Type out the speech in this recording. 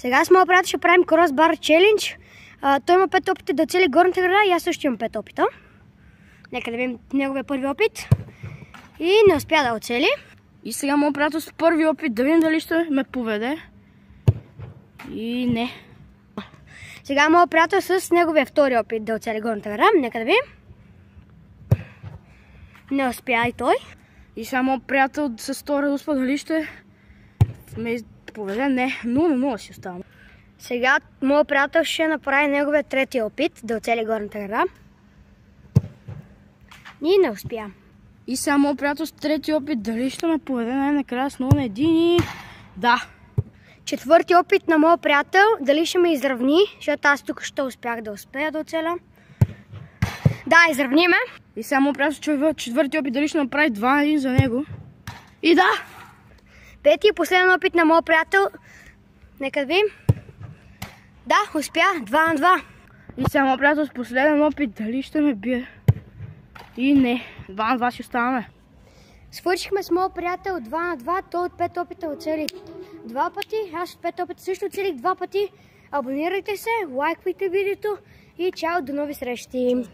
Сега с моят приятел ще правим кросбар челендж. Той има 5 опита да оцели горната града и аз също имам 5 опита. Нека да видим неговия първи опит. И не успя да оцели. И сега моят приятел с първи опит да видим дали ще ме поведе. И не. Сега моят приятел с неговия втори опит да оцели горната града. Нека да видим. Не успя и той. И сега моят приятел с втори успа дали ще ме поведе. Не, 0-0 си остава. Сега моят приятел ще направи неговия трети опит да оцели горната града. И не успя. И сега моят приятел с трети опит дали ще ме поведе най-накрая с 0-1 и... Да. Четвърти опит на моят приятел дали ще ме изравни, защото аз тук ще успях да успея да оцеля. Да, изравни ме. И сега моят приятел четвърти опит дали ще направи 2-1 за него. И да! Пети и последен опит на моят приятел. Нека да видим. Да, успя. 2-2. И сега моят приятел с последен опит дали ще ме бие. И не. 2-2 си оставаме. Свършихме с моят приятел 2-2. Той от 5 опита оцели 2 пъти. Аз от 5 опита също оцелих 2 пъти. Абонирайте се, лайквайте видеото и чао, до нови срещи!